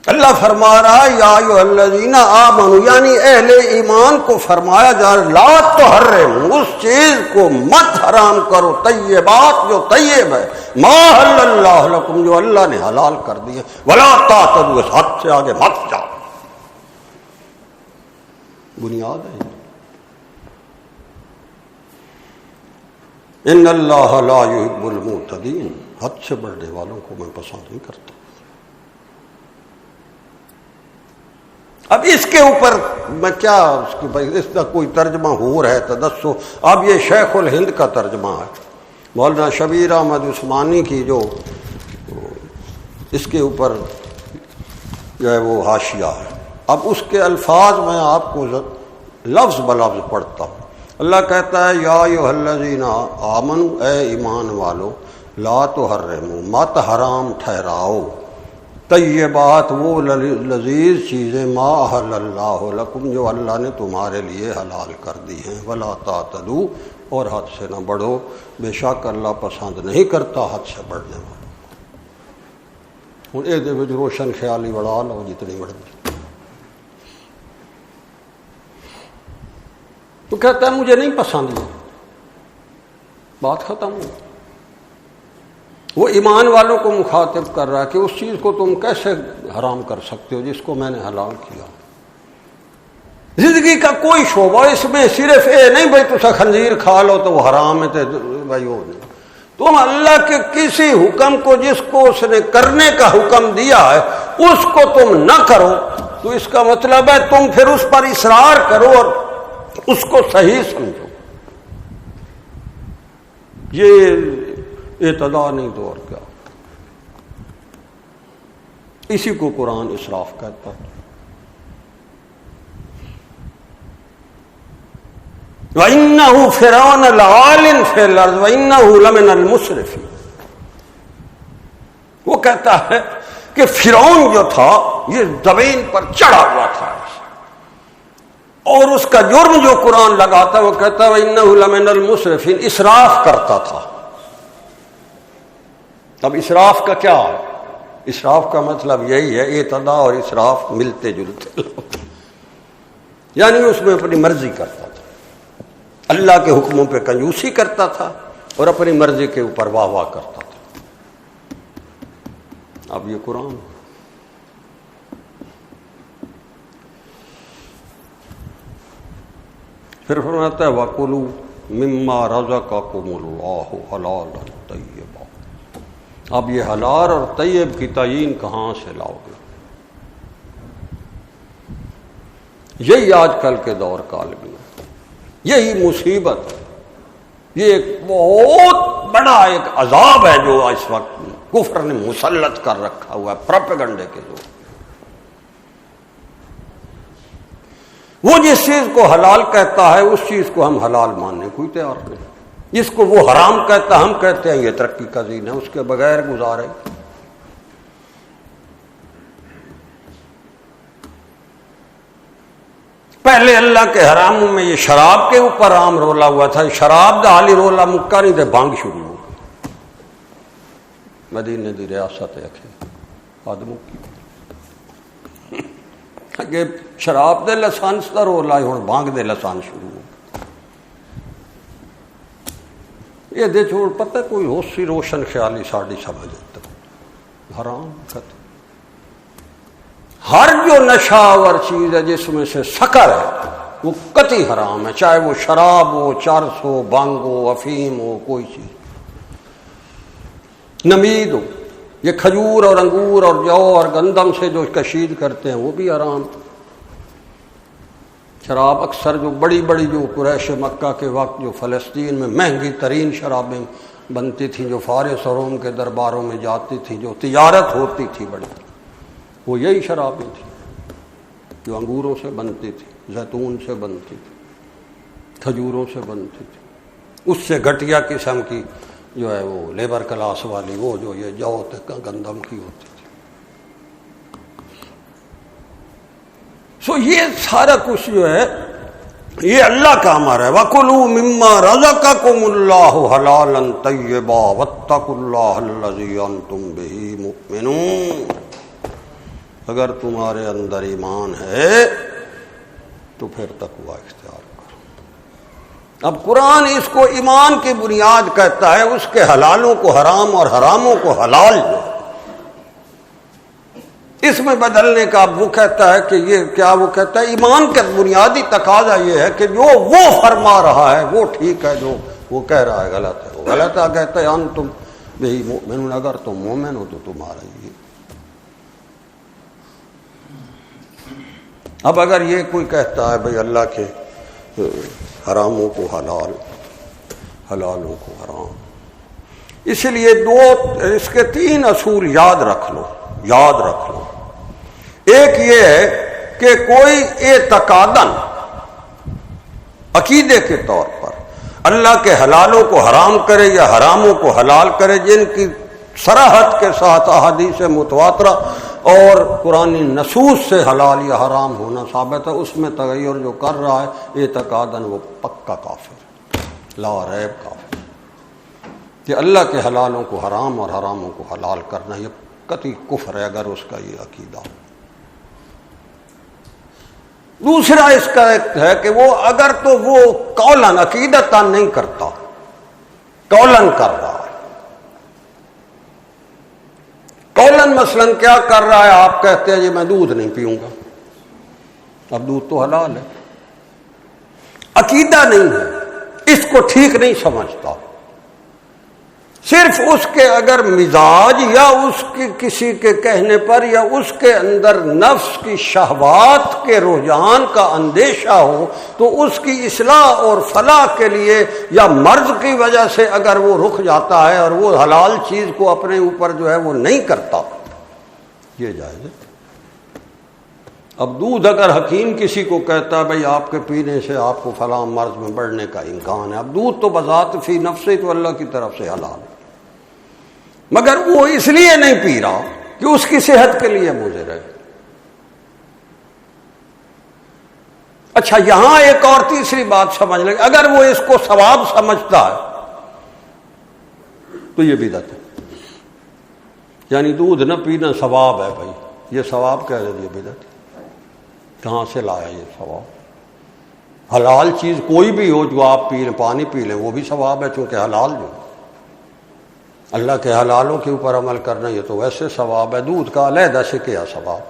اللہ فرما رہا ہے یا ایھا الذین آمنوا، یعنی اہل ایمان کو فرمایا جا رہا لا تحرموا، اس چیز کو مت حرام کرو، طیبات جو طیب ہے، ما حل اللہ لکم، جو اللہ نے حلال کر دی ہے، ولا تعتدوا، اس حد سے آگے مت جاؤ. بنیاد ہے. ان اللہ لا یحب المعتدین، حد سے بڑھنے والوں کو میں پسند نہیں کرتا. اب اس کے اوپر میں کیا اس کا کوئی ترجمہ ہو رہا ہے تدسو. اب یہ شیخ الہند کا ترجمہ ہے، مولانا شبیر احمد عثمانی کی جو اس کے اوپر جو ہے وہ حاشیہ ہے. اب اس کے الفاظ میں آپ کو لفظ بلفظ پڑھتا ہوں. اللہ کہتا ہے یا ایھا الذین آمنوا، اے ایمان والو، لا تحرموا، مت حرام ٹھہراؤ، طیبات، وہ لذیذ چیزیں، ما احل اللہ لکم، جو اللہ نے تمہارے لیے حلال کر دی ہیں، ولا تعتدوا، اور حد سے نہ بڑھو، بے شک اللہ پسند نہیں کرتا حد سے بڑھنے والوں. ہوں یہ روشن خیالی بڑھا لو جتنی بڑھتی. تو کہتا ہے مجھے نہیں پسند یہ، بات ختم ہو. وہ ایمان والوں کو مخاطب کر رہا ہے کہ اس چیز کو تم کیسے حرام کر سکتے ہو جس کو میں نے حلال کیا. زندگی کا کوئی شعبہ اس میں صرف یہ نہیں بھائی تو خنزیر کھا لو تو وہ حرام ہے، تو بھائی وہ نہیں. تم اللہ کے کسی حکم کو جس کو اس نے کرنے کا حکم دیا ہے اس کو تم نہ کرو، تو اس کا مطلب ہے تم پھر اس پر اصرار کرو اور اس کو صحیح سمجھو. یہ اعتداء نہیں تو اور کیا. اسی کو قرآن اسراف کہتا ہے. وَإِنَّهُ فِرْعَوْنَ لَعَالٍ فِي الْأَرْضِ وَإِنَّهُ لَمِنَ الْمُسْرِفِينَ. وہ کہتا ہے کہ فرعون جو تھا یہ زمین پر چڑھا ہوا تھا، اور اس کا جرم جو قرآن لگاتا ہے وہ کہتا ہے وَإِنَّهُ لَمِنَ الْمُسْرِفِينَ، اسراف کرتا تھا. اب اسراف کا کیا ہے؟ اسراف کا مطلب یہی ہے اعتداء اور اسراف ملتے جلتے، یعنی اس میں اپنی مرضی کرتا تھا، اللہ کے حکموں پہ کنجوسی کرتا تھا اور اپنی مرضی کے اوپر واہ واہ کرتا تھا. اب یہ قرآن. پھر فرماتا ہے وَكُلُوا مِمَّا رَزَقَكُمُ اللَّهُ حَلَالًا طَيِّبًا. اب یہ حلال اور طیب کی تعین کہاں سے لاؤ گے؟ یہی آج کل کے دور کا عالم ہے، یہی مصیبت، یہ ایک بہت بڑا ایک عذاب ہے جو اس وقت کفر نے مسلط کر رکھا ہوا ہے پروپیگنڈے کے زور. وہ جس چیز کو حلال کہتا ہے اس چیز کو ہم حلال ماننے کوئی تیار نہیں. جس کو وہ حرام کہتا ہم کہتے ہیں یہ ترقی کا دین ہے، اس کے بغیر گزارے. پہلے اللہ کے حراموں میں یہ شراب کے اوپر عام رولا ہوا تھا. شراب دا حالی رولا مکہ نہیں تھے، بھانگ شروع ہو مدینے دی ریاست ہے آدموں کی. کہ شراب دے لسانس دا رولا ہوں بھانگ دے لسان شروع ہو. یہ دے چھوڑ پتہ کوئی ہو سی روشن خیالی ساڑی سمجھ حرام ختم. ہر جو نشاور چیز ہے جس میں سے سکر ہے وہ قطعی حرام ہے، چاہے وہ شراب ہو، چرس ہو، بھنگ ہو، افیم ہو، کوئی چیز. نمید ہو، یہ کھجور اور انگور اور جو اور گندم سے جو کشید کرتے ہیں وہ بھی حرام. شراب اکثر جو بڑی بڑی جو قریش مکہ کے وقت جو فلسطین میں مہنگی ترین شرابیں بنتی تھیں، جو فارس اور روم کے درباروں میں جاتی تھی، جو تجارت ہوتی تھی بڑی، وہ یہی شرابیں تھیں جو انگوروں سے بنتی تھی، زیتون سے بنتی تھی، کھجوروں سے بنتی تھی. اس سے گھٹیا قسم کی جو ہے وہ لیبر کلاس والی وہ جو یہ جو گندم کی ہوتی تھی. سو یہ سارا کچھ جو ہے یہ اللہ کا امر ہے. وَكُلُوا مِمَّا رَزَقَكُمُ اللَّهُ حَلَالًا طَيِّبًا وَاتَّقُوا اللَّهَ الَّذِي أَنْتُمْ بِهِ مُؤْمِنُونَ. اگر تمہارے اندر ایمان ہے تو پھر تقوی اختیار کرو۔ اب قرآن اس کو ایمان کی بنیاد کہتا ہے، اس کے حلالوں کو حرام اور حراموں کو حلال جو اس میں بدلنے کا وہ کہتا ہے کہ یہ کیا، وہ کہتا ہے ایمان کا بنیادی تقاضا یہ ہے کہ جو وہ فرما رہا ہے وہ ٹھیک ہے، جو وہ کہہ رہا ہے غلط ہے وہ غلط ہے۔ کہتا ہے انتم بہی مؤمنون، اگر تم مومن ہو تو تمہارا یہ۔ اب اگر یہ کوئی کہتا ہے بھئی اللہ کے حراموں کو حلال، حلالوں کو حرام، اس لیے اس کے 3 اصول یاد رکھ لو، یاد رکھ لو۔ ایک یہ ہے کہ کوئی اعتقاداً عقیدے کے طور پر اللہ کے حلالوں کو حرام کرے یا حراموں کو حلال کرے، جن کی صراحت کے ساتھ احادیث متواترہ اور قرآنی نصوص سے حلال یا حرام ہونا ثابت ہے، اس میں تغیر جو کر رہا ہے اعتقاداً وہ پکا کافر، لا ریب کافر۔ کہ اللہ کے حلالوں کو حرام اور حراموں کو حلال کرنا یہ قطعی کفر ہے اگر اس کا یہ عقیدہ ہو۔ دوسرا اس کا ایک ہے کہ وہ اگر تو وہ قولاً عقیدتاً نہیں کرتا، قولاً کر رہا ہے، قولاً مثلاً کیا کر رہا ہے، آپ کہتے ہیں جی میں دودھ نہیں پیوں گا، اب دودھ تو حلال ہے، عقیدہ نہیں ہے، اس کو ٹھیک نہیں سمجھتا، صرف اس کے اگر مزاج یا اس کی کسی کے کہنے پر یا اس کے اندر نفس کی شہوات کے رجحان کا اندیشہ ہو تو اس کی اصلاح اور فلاح کے لیے یا مرض کی وجہ سے اگر وہ رک جاتا ہے اور وہ حلال چیز کو اپنے اوپر جو ہے وہ نہیں کرتا، یہ جائز ہے۔ اب دودھ اگر حکیم کسی کو کہتا ہے بھئی آپ کے پینے سے آپ کو فلاں مرض میں بڑھنے کا امکان ہے، اب دودھ تو بذات فی نفس تو اللہ کی طرف سے حلال ہے، مگر وہ اس لیے نہیں پی رہا کہ اس کی صحت کے لیے مضر ہے۔ اچھا یہاں ایک اور تیسری بات سمجھ لیں، اگر وہ اس کو ثواب سمجھتا ہے تو یہ بدعت ہے، یعنی دودھ نہ پینا ثواب ہے، بھائی یہ ثواب کہہ رہے، یہ بدعت ہے، کہاں سے لایا یہ ثواب؟ حلال چیز کوئی بھی ہو جو آپ پی لیں، پانی پی لیں، وہ بھی ثواب ہے چونکہ حلال جو اللہ کے حلالوں کے اوپر عمل کرنا یہ تو ویسے ثواب ہے، دودھ کا علیحدہ سے کیا ثواب؟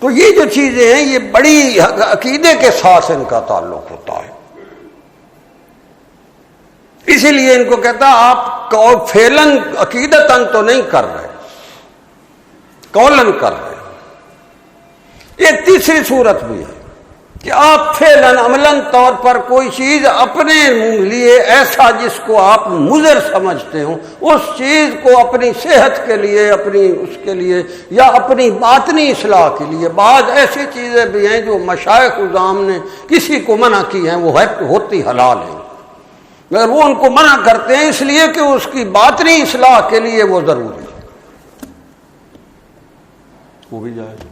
تو یہ جو چیزیں ہیں یہ بڑی عقیدے کے ساتھ ان کا تعلق ہوتا ہے، اسی لیے ان کو کہتا آپ فعلاً عقیدتاً تو نہیں کر رہے، قولاً کر رہے۔ ایک تیسری صورت بھی ہے کہ آپ فعلاً عملاً طور پر کوئی چیز اپنے لیے ایسا جس کو آپ مضر سمجھتے ہوں، اس چیز کو اپنی صحت کے لیے، اپنی اس کے لیے یا اپنی باطنی اصلاح کے لیے، بعض ایسی چیزیں بھی ہیں جو مشائخ عظام نے کسی کو منع کی ہیں، وہ ہوتی حلال ہیں، مگر وہ ان کو منع کرتے ہیں اس لیے کہ اس کی باطنی اصلاح کے لیے وہ ضروری ہے، وہ بھی جائز۔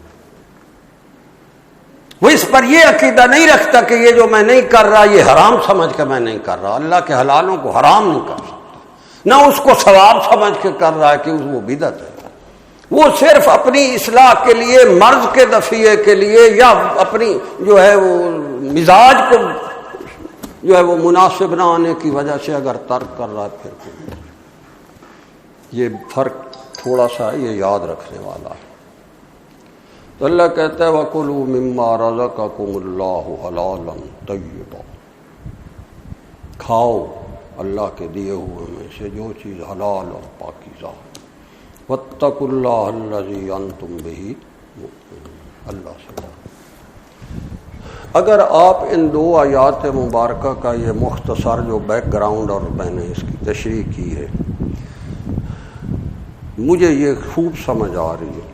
وہ اس پر یہ عقیدہ نہیں رکھتا کہ یہ جو میں نہیں کر رہا یہ حرام سمجھ کے میں نہیں کر رہا، اللہ کے حلالوں کو حرام نہیں کر سکتا، نہ اس کو ثواب سمجھ کے کر رہا ہے کہ وہ بدعت ہے، وہ صرف اپنی اصلاح کے لیے، مرض کے دفعے کے لیے یا اپنی جو ہے وہ مزاج کو جو ہے وہ مناسب نہ آنے کی وجہ سے اگر ترک کر رہا ہے، پھر یہ فرق تھوڑا سا یہ یاد رکھنے والا ہے۔ تو اللہ کہتا ہے وَكُلُوا مِمَّا رَزَقَكُمُ اللَّهُ حَلَالًا طَيِّبًا، کھاؤ اللہ کے دیے ہوئے میں سے جو چیز حلال اور پاکیزہ ہے، وَاتَّقُوا اللَّهَ الَّذِي أَنْتُمْ بِهِ مُؤْمِنُونَ، اللہ سے۔ اگر آپ ان 2 آیات مبارکہ کا یہ مختصر جو بیک گراؤنڈ اور میں نے اس کی تشریح کی ہے، مجھے یہ خوب سمجھ آ رہی ہے،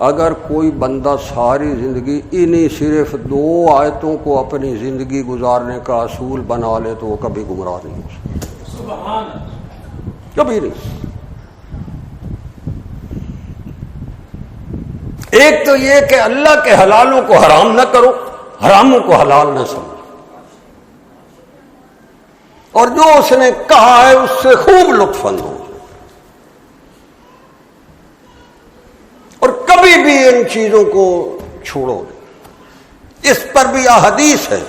اگر کوئی بندہ ساری زندگی انہی صرف 2 آیتوں کو اپنی زندگی گزارنے کا اصول بنا لے تو وہ کبھی گمراہ نہیں ہو سکتا، سبحان اللہ، کبھی نہیں۔ ایک تو یہ کہ اللہ کے حلالوں کو حرام نہ کرو، حراموں کو حلال نہ سمجھو، اور جو اس نے کہا ہے اس سے خوب لطف اندوز۔ کوئی بھی ان چیزوں کو چھوڑو نہیں، اس پر بھی احادیث ہے۔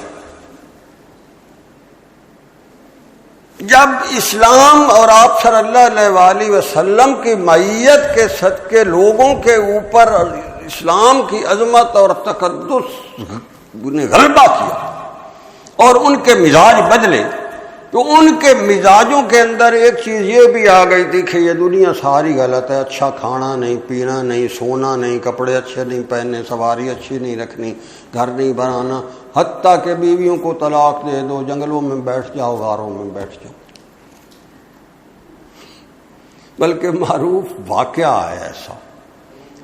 جب اسلام اور آپ صلی اللہ علیہ وآلہ وسلم کی معیت کے صدقے لوگوں کے اوپر اسلام کی عظمت اور تقدس نے غلبہ کیا اور ان کے مزاج بدلے، تو ان کے مزاجوں کے اندر ایک چیز یہ بھی آ گئی تھی کہ یہ دنیا ساری غلط ہے، اچھا کھانا نہیں، پینا نہیں، سونا نہیں، کپڑے اچھے نہیں پہننے، سواری اچھی نہیں رکھنی، گھر نہیں بنانا، حتیٰ کہ بیویوں کو طلاق دے دو، جنگلوں میں بیٹھ جاؤ، غاروں میں بیٹھ جاؤ۔ بلکہ معروف واقعہ ہے ایسا،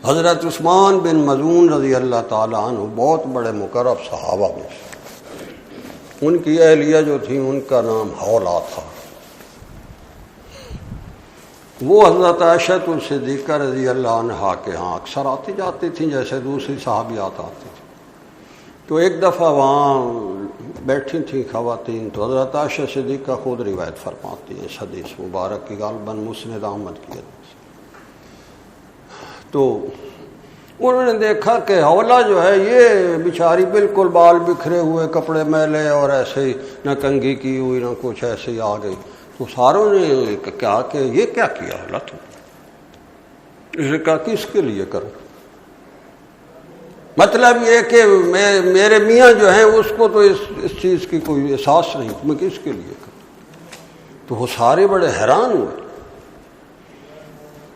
حضرت عثمان بن مظعون رضی اللہ تعالیٰ عنہ بہت بڑے مقرب صحابہ میں سے، ان کی اہلیہ جو تھی ان کا نام حولا تھا۔ وہ حضرت عائشہ الصدیقہ رضی اللہ عنہا کے ہاں اکثر آتی جاتی تھیں جیسے دوسری صحابیات آتی تھیں۔ تو ایک دفعہ وہاں بیٹھی تھیں خواتین، تو حضرت عائشہ صدیقہ خود روایت فرماتی ہیں اس حدیث مبارک کی، غالباً مسند احمد کی حدیث۔ تو انہوں نے دیکھا کہ حولا جو ہے یہ بیچاری بالکل بال بکھرے ہوئے، کپڑے میلے اور ایسے ہی، نہ کنگھی کی ہوئی نہ کچھ، ایسے ہی آ گئی۔ تو ساروں نے کہا کہ یہ کیا کیا حولا تم؟ اس نے کہا کہ اس کے لیے کرو، مطلب یہ کہ میرے میاں جو ہیں اس کو تو اس چیز کی کوئی احساس نہیں، میں کس کے لیے کروں؟ تو وہ سارے بڑے حیران ہوئے۔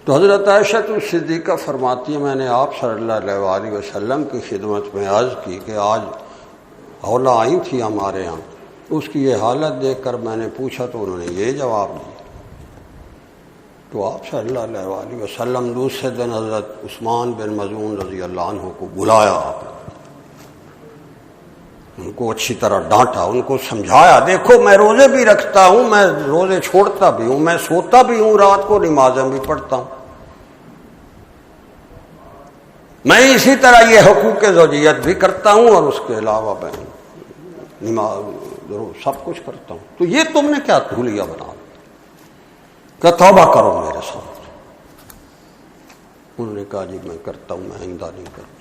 تو حضرت عائشہ الصدیقہ فرماتی ہے میں نے آپ صلی اللہ علیہ وآلہ وسلم کی خدمت میں عرض کی کہ آج حولا آئی تھی ہمارے یہاں، اس کی یہ حالت دیکھ کر میں نے پوچھا تو انہوں نے یہ جواب دیا۔ تو آپ صلی اللہ علیہ وآلہ وسلم دوسرے دن حضرت عثمان بن مظعون رضی اللہ عنہ کو بلایا، آپ نے ان کو اچھی طرح ڈانٹا، ان کو سمجھایا، دیکھو میں روزے بھی رکھتا ہوں، میں روزے چھوڑتا بھی ہوں، میں سوتا بھی ہوں، رات کو نمازیں بھی پڑھتا ہوں، میں اسی طرح یہ حقوق زوجیت بھی کرتا ہوں اور اس کے علاوہ میں نماز سب کچھ کرتا ہوں، تو یہ تم نے کیا دھولیا بنا کہ توبہ کرو میرے ساتھ؟ انہوں نے کہا جی میں کرتا ہوں، میں آئندہ نہیں کرتا۔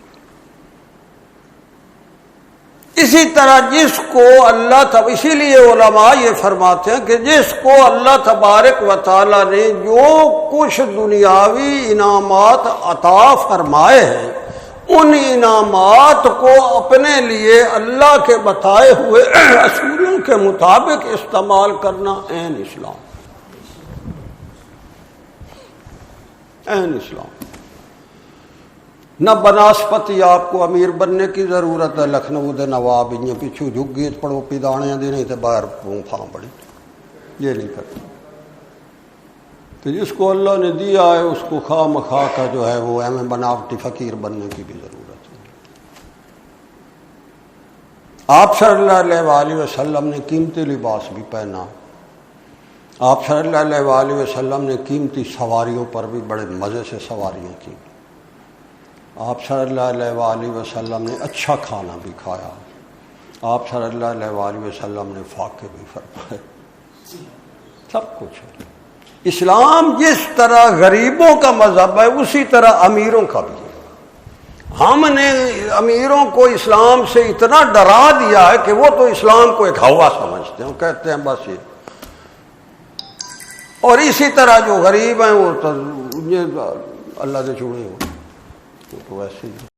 اسی طرح جس کو اللہ اسی لیے علماء یہ فرماتے ہیں کہ جس کو اللہ تبارک و تعالی نے جو کچھ دنیاوی انعامات عطا فرمائے ہیں، ان انعامات کو اپنے لیے اللہ کے بتائے ہوئے اصولوں کے مطابق استعمال کرنا عین اسلام، عین اسلام۔ نہ بناسپتی آپ کو امیر بننے کی ضرورت ہے، لکھنؤ دے نواب انہیں پیچھو جھک گئے پڑھو پیدانے دے نہیں تو باہر پھاں پڑی، یہ نہیں کرتا۔ تو جس کو اللہ نے دیا ہے اس کو خواہ مخواہ کا جو ہے وہ ایم بناوٹی فقیر بننے کی بھی ضرورت ہے۔ آپ صلی اللہ علیہ وآلہ وسلم نے قیمتی لباس بھی پہنا، آپ صلی اللہ علیہ وآلہ وسلم نے قیمتی سواریوں پر بھی بڑے مزے سے سواریاں کی، آپ صلی اللہ علیہ وآلہ وسلم نے اچھا کھانا بھی کھایا، آپ صلی اللہ علیہ وآلہ وسلم نے فاقے بھی فرمائے، سب کچھ ہے۔ اسلام جس طرح غریبوں کا مذہب ہے اسی طرح امیروں کا بھی ہے۔ ہم نے امیروں کو اسلام سے اتنا ڈرا دیا ہے کہ وہ تو اسلام کو ایک ہوا سمجھتے ہیں، وہ کہتے ہیں بس یہ، اور اسی طرح جو غریب ہیں وہ تو اللہ سے چھوڑے ہو تو ویسے ہی